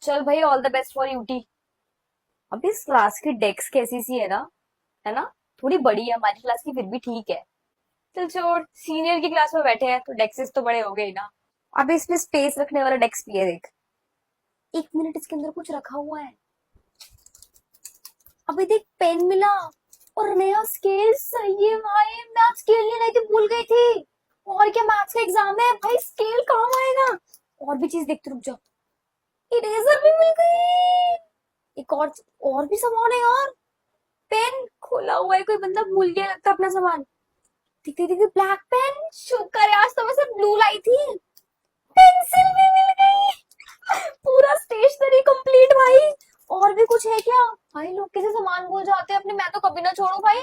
चल भाई, all the best for UT. अब इस क्लास की डेस्क कैसी सी है ना? है ना? थोड़ी बड़ी है, हमारी क्लास की फिर भी ठीक है। चल छोड़, सीनियर की क्लास में बैठे हैं तो डेस्क तो बड़े हो गए ही ना। अब इसमें स्पेस रखने वाला डेस्क भी है, देख। एक मिनट, इसके अंदर कुछ रखा हुआ है। अभी देख, पेन मिला और नया स्केल। सही है भाई, मैं स्केल नहीं लाई थी, भूल गई थी। और क्या, मैथ्स का एग्जाम है भाई, स्केल काम आएगा। और भी चीज देखते, रुक जा। इरेजर भी मिल गई। एक और भी सामान है यार। पेन खोला हुआ है, कोई बंदा भूल गया लगता है अपना सामान। दिखती दिखती ब्लैक पेन, शुक्र है आज तो मैं सिर्फ ब्लू लाई थी। पेंसिल भी मिल गई। पूरा स्टेशनरी कंप्लीट भाई। और भी कुछ है क्या? भाई लोग कैसे सामान भूल जाते हैं अपने, मैं तो कभी ना छोड़ू भाई।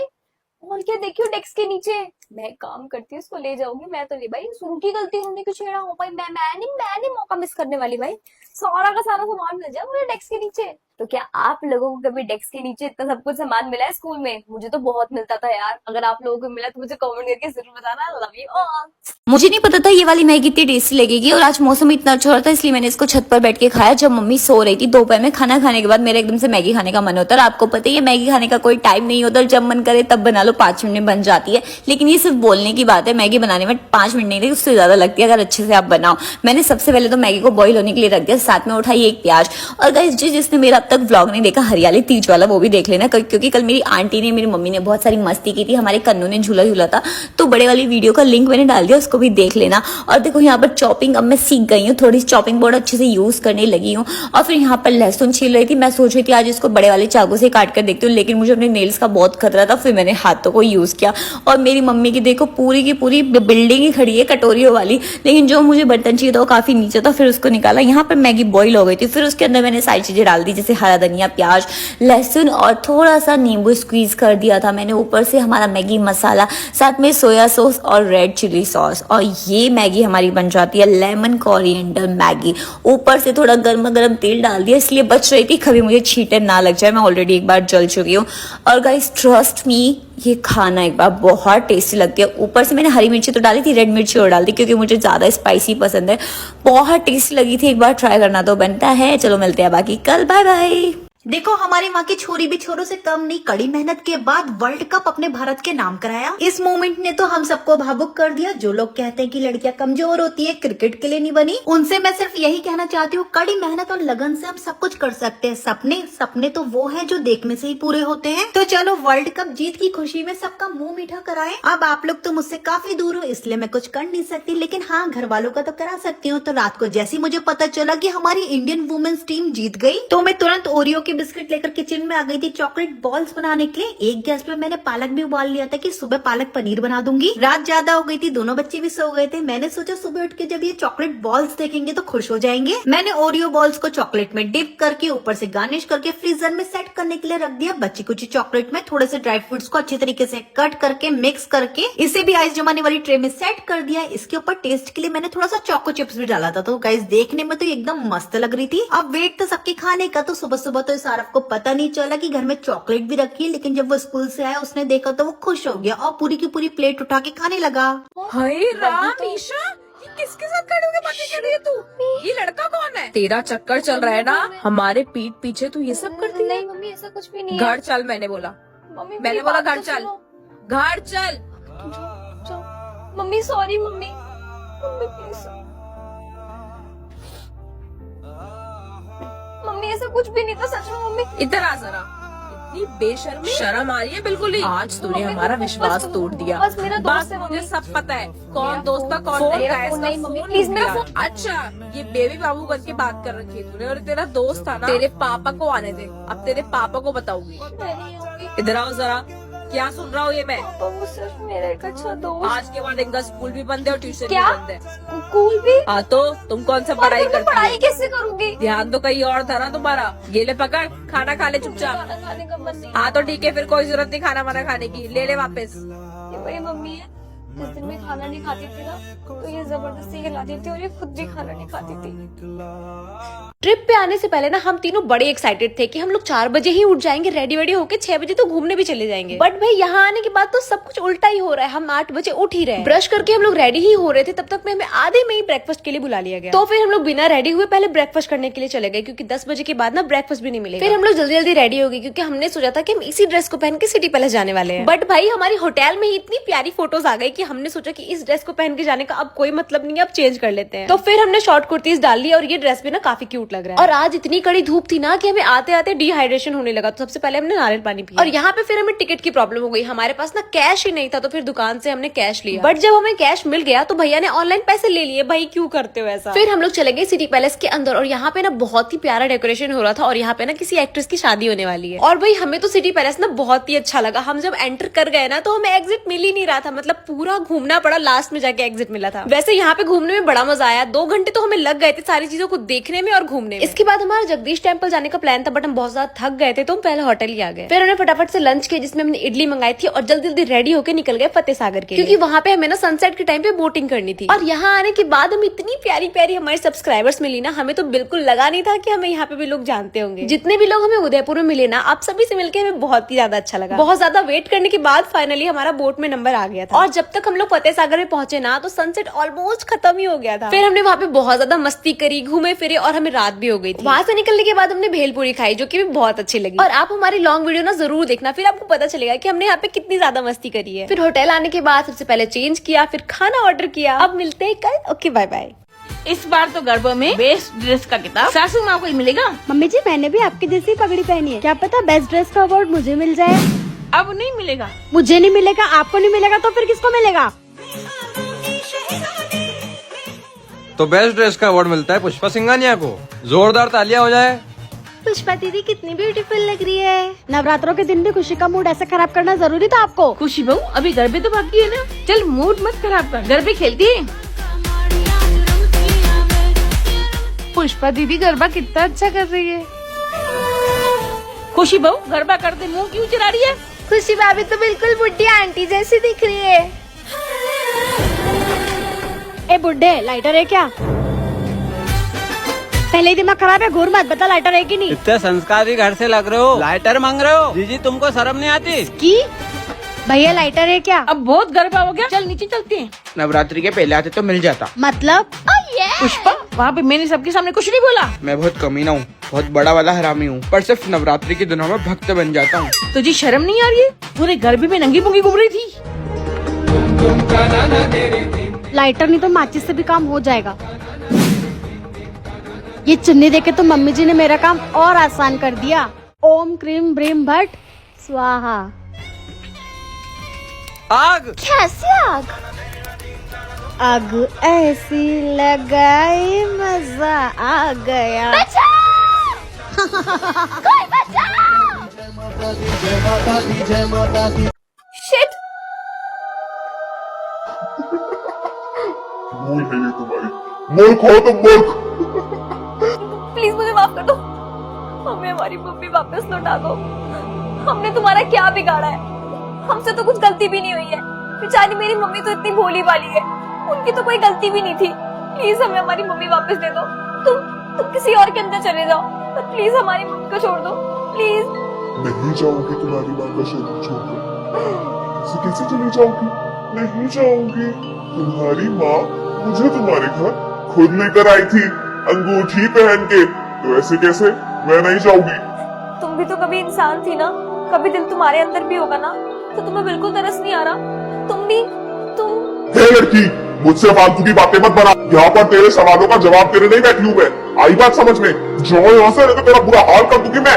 और क्या, देखियो डेस्क के नीचे। मैं एक काम करती हूँ, इसको ले जाऊंगी। मैं तो नहीं भाई, शुरू की गलती उन्होंने क्यों छेड़ा हो भाई। मैं नहीं मौका मिस करने वाली भाई। सारा का सारा सामान मिल जाए मुझे डेस्क के नीचे। तो क्या आप लोगों को कभी डेस्क के नीचे इतना सब कुछ सामान मिला है स्कूल में? मुझे तो बहुत मिलता था यार। अगर आप लोगों को मिला तो मुझे कमेंट करके जरूर बताना। Love you all. मुझे नहीं पता था ये वाली मैगी इतनी टेस्टी लगेगी और आज मौसम इतना अच्छा हो रहा था इसलिए मैंने इसको छत पर बैठ के खाया जब मम्मी सो रही थी। दोपहर में खाना खाने के बाद मेरा एकदम से मैगी खाने का मन होता है और आपको पता है ये मैगी खाने का कोई टाइम नहीं होता, जब मन करे तब बना लो, 5 मिनट में बन जाती है। लेकिन ये सिर्फ बोलने की बात है, मैगी बनाने में 5 मिनट नहीं लगती, उससे ज्यादा लगती है अगर अच्छे से आप बनाओ। मैंने सबसे पहले तो मैगी को बॉईल होने के लिए रख दिया, साथ में उठाई एक प्याज। और गाइस जिसने मेरा अब तक व्लॉग नहीं देखा हरियाली तीज वाला, वो भी देख लेना, क्योंकि कल मेरी आंटी ने, मेरी मम्मी ने बहुत सारी मस्ती की थी, हमारे कन्नू ने झूला झूला था, तो बड़े वाली वीडियो का लिंक मैंने डाल दिया, उसको भी देख लेना। और देखो यहाँ पर चॉपिंग अब मैं सीख गई हूँ, थोड़ी चॉपिंग बोर्ड अच्छे से यूज करने लगी हूँ। और फिर यहाँ पर लहसुन छील रही थी, मैं सोच रही थी आज इसको बड़े वाले चाकू से काट कर देखती हूँ, लेकिन मुझे अपने नेल्स का बहुत खतरा था, फिर मैंने हाथों को यूज किया। और मेरी मम्मी की देखो पूरी की पूरी बिल्डिंग ही खड़ी है कटोरियों वाली, लेकिन जो मुझे बर्तन चाहिए था वो काफी नीचे था, फिर उसको निकाला। यहाँ पर मैगी बॉईल हो गई थी, फिर उसके अंदर मैंने सारी चीजें डाल दी, जैसे हरा धनिया, प्याज, लहसुन और थोड़ा सा नींबू स्क्वीज कर दिया था मैंने ऊपर से, हमारा मैगी मसाला, साथ में सोया सॉस और रेड चिली सॉस। और ये मैगी हमारी बन जाती है लेमन कोरिएंडर मैगी। ऊपर से थोड़ा गर्मा गर्म तेल डाल दिया, इसलिए बच रही थी कभी मुझे छींटे ना लग जाए, मैं ऑलरेडी एक बार जल चुकी हूँ। और गाइस ट्रस्ट मी, ये खाना एक बार बहुत टेस्टी लगती है। ऊपर से मैंने हरी मिर्ची तो डाली थी, रेड मिर्ची और डाल दी क्योंकि मुझे ज्यादा स्पाइसी पसंद है। बहुत टेस्टी लगी थी, एक बार ट्राई करना तो बनता है। चलो मिलते हैं बाकी कल, बाय बाय। देखो हमारे वहाँ की छोरी भी छोरों से कम नहीं, कड़ी मेहनत के बाद वर्ल्ड कप अपने भारत के नाम कराया। इस मोमेंट ने तो हम सबको भावुक कर दिया। जो लोग कहते हैं कि लड़कियां कमजोर होती है, क्रिकेट के लिए नहीं बनी, उनसे मैं सिर्फ यही कहना चाहती हूँ, कड़ी मेहनत और लगन से हम सब कुछ कर सकते हैं। सपने सपने तो वो है जो देखने से ही पूरे होते हैं। तो चलो वर्ल्ड कप जीत की खुशी में सबका मुंह मीठा कराएं। अब आप लोग तो मुझसे काफी दूर हो इसलिए मैं कुछ कर नहीं सकती, लेकिन हाँ घर वालों का तो करा सकती हूँ। तो रात को जैसे मुझे पता चला कि हमारी इंडियन वुमेन्स टीम जीत गई, तो मैं तुरंत ओरियो के बिस्किट लेकर किचन में आ गई थी चॉकलेट बॉल्स बनाने के लिए। एक गैस पे मैंने पालक भी उबाल लिया था कि सुबह पालक पनीर बना दूंगी। रात ज्यादा हो गई थी, दोनों बच्चे भी सो गए थे। मैंने सोचा सुबह उठ के जब ये चॉकलेट बॉल्स देखेंगे तो खुश हो जाएंगे। मैंने ओरियो बॉल्स को चॉकलेट में डिप करके ऊपर से गार्निश करके फ्रीजर में सेट करने के लिए रख दिया। बची कुछ चॉकलेट में थोड़े से ड्राई फ्रूट्स को अच्छी तरीके से कट करके मिक्स करके इसे भी आइस जमाने वाली ट्रे में सेट कर दिया। इसके ऊपर टेस्ट के लिए मैंने थोड़ा सा चोको चिप्स भी डाला था। तो गाइस देखने में तो एकदम मस्त लग रही थी। अब वेट था सबके खाने का, तो सुबह सुबह तो सारफ को पता नहीं चला कि घर में चॉकलेट भी रखी है, लेकिन जब वो स्कूल से आया उसने देखा तो वो खुश हो गया और पूरी की पूरी प्लेट उठा के खाने लगा। हाय राम ईशा, ये किसके साथ खड़े होके बातें कर रही है तू? ये लड़का कौन है? तेरा चक्कर चल रहा है ना हमारे पीठ पीछे, तू ये सब करती है? नहीं मम्मी, ऐसा कुछ भी नहीं है। घर चल, मैंने बोला। मम्मी मैंने मेरी बोला बात घर तो चल, सुनो। घर चल। Mummy sorry mummy, mummy please. Mummy ऐसा कुछ भी नहीं था सच में मम्मी। इधर आ जरा, इतनी बेशर्मी, शर्म आ रही है बिल्कुल ही। आज तूने मम्मी, हमारा बस विश्वास तुम- तोड़ दिया। बस मेरा दोस्त है मुझे मम्मी। सब पता है कौन मेरा दोस्त था, कौन फोन- नहीं मेरा था। फोन इसका नहीं, मम्मी, फोन प्लीज, लूट मेरा लिया। फोन- अच्छा, ये बेबी बाबू करके बात कर रखी है तूने, और तेरा दोस्त था ना, तेरे पापा को आने दे, अब तेरे पापा को बताऊंगी। मैं नहीं आऊंगी। इधर आओ जरा, क्या सुन रहा हूँ ये मैं? पापा वो सिर्फ मेरा एक अच्छा दोस्त। आज के बाद इनका स्कूल भी बंद है और ट्यूशन भी क्या? बंद है। स्कूल भी? हाँ तो तुम कौन सा और पढ़ाई फिर मैं करती पढ़ाई हो? कैसे करूंगी? ध्यान तो कहीं और था ना तुम्हारा। ये ले पकड़, खाना खा ले चुपचाप। खाना खाने का मन नहीं। हाँ तो ठीक है, फिर कोई जरूरत नहीं खाना वाना खाने की, ले ले वापस। ये वही मम्मी है जिस दिन मैं खाना नहीं खाती थी ना तो ये जबरदस्ती खिलाती थी और ये खुद भी खाना नहीं खाती थी। ट्रिप पे आने से पहले ना हम तीनों बड़े एक्साइटेड थे कि हम लोग 4 बजे ही उठ जाएंगे, रेडी वेडी होके 6 बजे तो घूमने भी चले जाएंगे। बट भाई यहाँ आने के बाद तो सब कुछ उल्टा ही हो रहा है। हम 8 बजे उठ ही रहे हैं। ब्रश करके हम लोग रेडी ही हो रहे थे, तब तक में हमें आधे में ही ब्रेकफास्ट के लिए बुला लिया गया। तो फिर हम लोग बिना रेडी हुए पहले ब्रेकफास्ट करने के लिए चले गए, क्योंकि 10 बजे के बाद ना ब्रेकफास्ट भी नहीं मिलेगा। फिर हम लोग जल्दी जल्दी रेडी हो गए, क्योंकि हमने सोचा था कि हम इसी ड्रेस को पहन के सिटी पैलेस जाने वाले हैं। बट भाई हमारी होटल में ही इतनी प्यारी फोटोज आ गई कि हमने सोचा कि इस ड्रेस को पहन के जाने का अब कोई मतलब नहीं है, अब चेंज कर लेते हैं। तो फिर हमने शॉर्ट कुर्तीज डाल ली और ये ड्रेस भी ना काफी क्यूट लग रहा है। और आज इतनी कड़ी धूप थी ना कि हमें आते आते डिहाइड्रेशन होने लगा, तो सबसे पहले हमने नारियल पानी पिया। और यहाँ पे फिर हमें टिकट की प्रॉब्लम हो गई, हमारे पास ना कैश ही नहीं था, तो फिर दुकान से हमने कैश लिया। बट जब हमें कैश मिल गया तो भैया ने ऑनलाइन पैसे ले लिए। भाई क्यों करते हो ऐसा? फिर हम लोग चले गए सिटी पैलेस के अंदर और यहाँ पे ना बहुत ही प्यारा डेकोरेशन हो रहा था और यहाँ पे ना किसी एक्ट्रेस की शादी होने वाली है। और भाई हमें तो सिटी पैलेस ना बहुत ही अच्छा लगा। हम जब एंटर कर गए ना तो हमें एग्जिट मिल ही नहीं रहा था, मतलब पूरा घूमना पड़ा, लास्ट में जाके एग्जिट मिला था। वैसे यहाँ पे घूमने में बड़ा मजा आया, 2 घंटे तो हमें लग गए थे सारी चीजों को देखने में और घूमने में। इसके बाद हमारा जगदीश टेम्पल जाने का प्लान था, बट हम बहुत ज्यादा थक गए थे तो हम पहले होटल ही आ गए। फिर हमने फटाफट से लंच किया, जिसमें हमने इडली मंगाई थी और जल्दी जल्दी रेडी होकर निकल गए फतेह सागर के, क्योंकि वहाँ पे हमें ना सनसेट के टाइम पे बोटिंग करनी थी। और यहाँ आने के बाद हम इतनी प्यारी प्यारी हमारे सब्सक्राइबर्स मिली ना, हमें तो बिल्कुल लगा नहीं था कि हमें यहाँ पे भी लोग जानते होंगे। जितने भी लोग हमें उदयपुर में मिले ना, आप सभी से मिलकर हमें बहुत ही ज्यादा अच्छा लगा। बहुत ज्यादा वेट करने के बाद फाइनली हमारा बोट में नंबर आ गया था। और जब तक हम लोग फतेह सागर में पहुंचे ना तो सनसेट ऑलमोस्ट खत्म ही हो गया था। फिर हमने वहाँ पे बहुत ज्यादा मस्ती करी, घूमे फिरे और हमें रात भी हो गई थी। वहाँ से निकलने के बाद हमने भेलपुरी खाई, जो की बहुत अच्छी लगी। और आप हमारी लॉन्ग वीडियो ना जरूर देखना, फिर आपको पता चलेगा कि हमने यहाँ पे कितनी ज्यादा मस्ती करी है। फिर होटल आने के बाद सबसे पहले चेंज किया, फिर खाना ऑर्डर किया। अब मिलते हैं कल। Okay bye bye. इस बार तो गरबा में बेस्ट ड्रेस का किताब सासू माँ को ही मिलेगा। मम्मी जी मैंने भी आपकी जैसी पगड़ी पहनी है, क्या पता बेस्ट ड्रेस का अवार्ड मुझे मिल जाए। अब नहीं मिलेगा। मुझे नहीं मिलेगा, आपको नहीं मिलेगा तो फिर किसको मिलेगा? तो बेस्ट ड्रेस का अवार्ड मिलता है पुष्पा सिंघानिया को। जोरदार तालियां हो जाए। पुष्पा दीदी कितनी ब्यूटीफुल लग रही है। नवरात्रों के दिन भी खुशी का मूड ऐसे खराब करना जरूरी था आपको? खुशी बहू अभी गरबे तो बाकी है ना, चल मूड मत खराब कर, गरबे खेलती है। पुष्पा दीदी गरबा कितना अच्छा कर रही है। खुशी बहू गरबा करते मुंह क्यों चला रही है? खुशी भाभी तो बिल्कुल बुढ़ी आंटी जैसी दिख रही है। ए बुड्ढे लाइटर है क्या? पहले ही दिमाग खराब है, घूर मत, बता लाइटर है कि नहीं? इतने संस्कारी घर से लग रहे हो, लाइटर मांग रहे हो? जीजी तुमको शर्म नहीं आती? की भैया लाइटर है क्या? अब बहुत गरबा हो गया, चल नीचे चलते हैं। नवरात्रि के पहले आते तो मिल जाता। मतलब पुष्पा वहाँ पे मैंने सबके सामने कुछ नहीं बोला। मैं बहुत कमीना हूँ, बहुत बड़ा वाला हरामी हूँ, पर सिर्फ नवरात्रि के दिनों में भक्त बन जाता हूँ। तुझे शर्म नहीं आ रही है? पूरे गरबे में नंगी पुंगी घूम रही थी। लाइटर नहीं तो माचिस से भी काम हो जाएगा। ये चुन्नी देके तो मम्मी जी ने मेरा काम और आसान कर दिया। ओम क्रीम ब्रीम भट्ट स्वाहा। आग कैसे आग? आग ऐसी लगाई मजा आ गया। कोई बचाओ! शिट, भूल है ये तुम्हारी। मूर्ख हो तुम, मूर्ख। प्लीज मुझे माफ कर दो, हमें हमारी मम्मी वापस लौटा दो। हमने तुम्हारा क्या बिगाड़ा है? हमसे तो कुछ गलती भी नहीं हुई है। बेचारी मेरी मम्मी तो इतनी भोली भाली है, उनकी तो कोई गलती भी नहीं थी। प्लीज हमें हमारी मम्मी वापस दे दो। तुम किसी और के अंदर चले जाओ, पर प्लीज हमारी मम्मी को छोड़ दो, प्लीज। नहीं जाऊंगी तुम्हारी माँ का शरीर छोड़कर। ऐसे कैसे चली जाओगी? नहीं जाऊंगी। तुम्हारी माँ मुझे तुम्हारे घर खुद लेकर आई थी, अंगूठी पहन के, तो ऐसे कैसे? मैं नहीं जाऊंगी। तुम भी तो कभी इंसान थी ना, कभी दिल तुम्हारे अंदर भी होगा ना, तो तुम्हें बिल्कुल तरस नहीं आ रहा? तुम हे लड़की, मुझसे फालतू की बातें मत बना। यहाँ पर तेरे सवालों का जवाब तेरे नहीं बैठी हूँ मैं। आई बात समझ में? जाओ यहाँ से, नहीं तो तेरा बुरा हाल कर दूंगी मैं।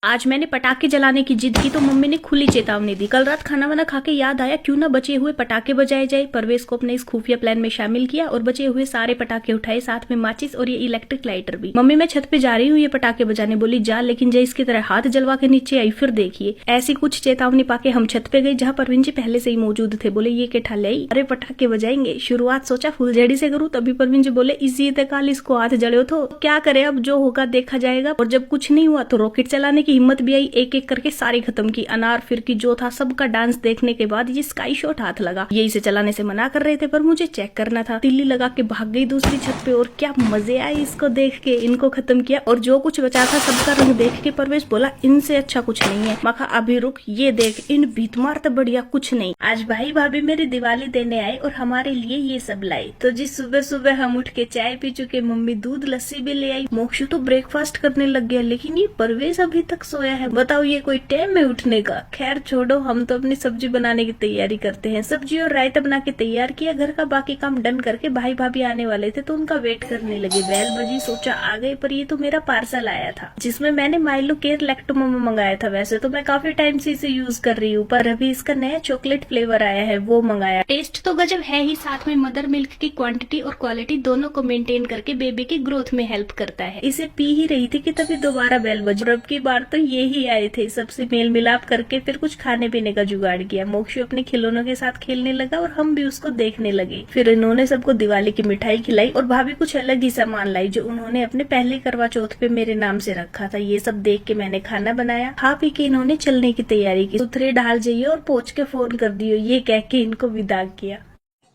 आज मैंने पटाखे जलाने की जिद की तो मम्मी ने खुली चेतावनी दी। कल रात खाना वाना खा के याद आया क्यों ना बचे हुए पटाखे बजाए जाए। परवेश को अपने इस खुफिया प्लान में शामिल किया और बचे हुए सारे पटाखे उठाए, साथ में माचिस और ये इलेक्ट्रिक लाइटर भी। मम्मी मैं छत पे जा रही हूँ ये पटाखे बजाने, बोली जा, लेकिन जय इसकी तरह हाथ जलवा के नीचे आई। फिर देखिए ऐसी कुछ चेतावनी पाके हम छत पे गए जहाँ परवीन जी पहले से ही मौजूद थे। बोले ये के ठाले आई, अरे पटाखे बजाएंगे। शुरुआत सोचा फुलझड़ी से करूँ, तभी परवीन जी बोले इसी तकाल इसको हाथ जड़े हो तो क्या करे, अब जो होगा देखा जाएगा। और जब कुछ नहीं हुआ तो रॉकेट चलाने की की हिम्मत भी आई, एक एक करके सारी खत्म की। अनार फिरकी जो था सबका डांस देखने के बाद ये स्काई शॉट हाथ लगा। ये इसे चलाने से मना कर रहे थे पर मुझे चेक करना था। तिल्ली लगा के भाग गई दूसरी छत पे और क्या मजे आए इसको देख के। इनको खत्म किया और जो कुछ बचा था सबका रंग देख के परवेश बोला इनसे अच्छा कुछ नहीं है। मैं कहा अभी रुक, ये देख इन भीतमार तो बढ़िया कुछ नहीं। आज भाई भाभी मेरी दिवाली देने आए और हमारे लिए ये सब लाई। तो जी सुबह सुबह हम उठ के चाय पी चुके, मम्मी दूध लस्सी भी ले आई। मोक्षु तो ब्रेकफास्ट करने लग गया लेकिन ये परवेश अभी तक सोया है। बताओ ये कोई टाइम है उठने का। खैर छोड़ो, हम तो अपनी सब्जी बनाने की तैयारी करते हैं। सब्जी और रायता बना के तैयार किया, घर का बाकी काम डन करके भाई भाभी आने वाले थे तो उनका वेट करने लगे। बेल बजी, सोचा आ गए, पर ये तो मेरा पार्सल आया था जिसमें मैंने माइलो केयर लैक्टोमामा मंगाया था। वैसे तो मैं काफी टाइम से इसे यूज कर रही हूँ पर अभी इसका नया चॉकलेट फ्लेवर आया है वो मंगाया। टेस्ट तो गजब है ही, साथ में मदर मिल्क की क्वांटिटी और क्वालिटी दोनों को मेंटेन करके बेबी की ग्रोथ में हेल्प करता है। इसे पी ही रही थी कि तभी दोबारा बेल बजी। अब की बार तो ये ही आए थे। सबसे मेल मिलाप करके फिर कुछ खाने पीने का जुगाड़ किया। मोक्षु अपने खिलौनों के साथ खेलने लगा और हम भी उसको देखने लगे। फिर इन्होंने सबको दिवाली की मिठाई खिलाई और भाभी कुछ अलग ही सामान लाई जो उन्होंने अपने पहले करवा चौथ पे मेरे नाम से रखा था। ये सब देख के मैंने खाना बनाया। खा पी के इन्होंने चलने की तैयारी की। सुथरे ढाल जाइए और पोंछ के फोन कर दियो, ये कह के इनको विदा किया।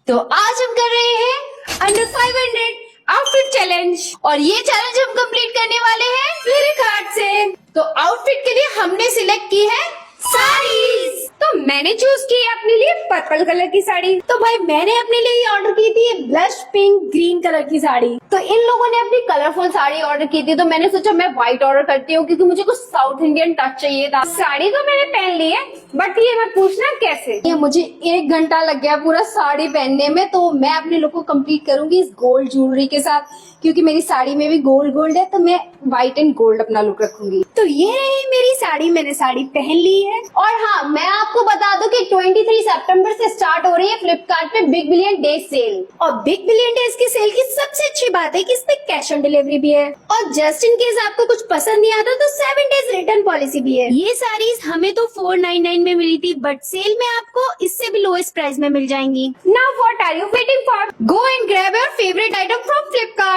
तो आज हम कर रहे हैं अंडर 500 आउटफिट चैलेंज और ये चैलेंज हम कंप्लीट करने वाले हैं मेरे कार्ड से। तो आउटफिट के लिए हमने सिलेक्ट की है साड़ीज। तो मैंने चूज की है अपने लिए पर्पल कलर की साड़ी। तो भाई मैंने अपने लिए ऑर्डर की थी ब्लश पिंक ग्रीन कलर की साड़ी। तो इन लोगों ने अपनी कलरफुल साड़ी ऑर्डर की थी तो मैंने सोचा मैं व्हाइट ऑर्डर करती हूँ क्योंकि मुझे कुछ साउथ इंडियन टच चाहिए था। साड़ी तो मैंने पहन ली है बट ये मत पूछना कैसे। ये मुझे 1 घंटा लग गया पूरा साड़ी पहनने में। तो मैं अपने लुक को कंप्लीट करूंगी इस गोल्ड ज्वेलरी के साथ क्योंकि मेरी साड़ी में भी गोल्ड है तो मैं व्हाइट एंड गोल्ड अपना लुक रखूंगी। तो ये रही मेरी साड़ी, मैंने साड़ी पहन ली है। और हाँ, मैं आपको बता दूं कि 23 सितंबर से स्टार्ट हो रही है फ्लिपकार्ट पे बिग बिलियन डे सेल। और बिग बिलियन डेज की सेल की सबसे अच्छी बात है कि इसमें कैश ऑन डिलीवरी भी है और जस्ट इन केस आपको कुछ पसंद नहीं आता तो 7 डेज रिटर्न पॉलिसी भी है। ये साड़ीज हमें तो 499 में मिली थी बट सेल में आपको इससे भी लोएस्ट प्राइस में मिल जाएंगी। Now what are you waiting for? Go and grab your favourite item from Flipkart.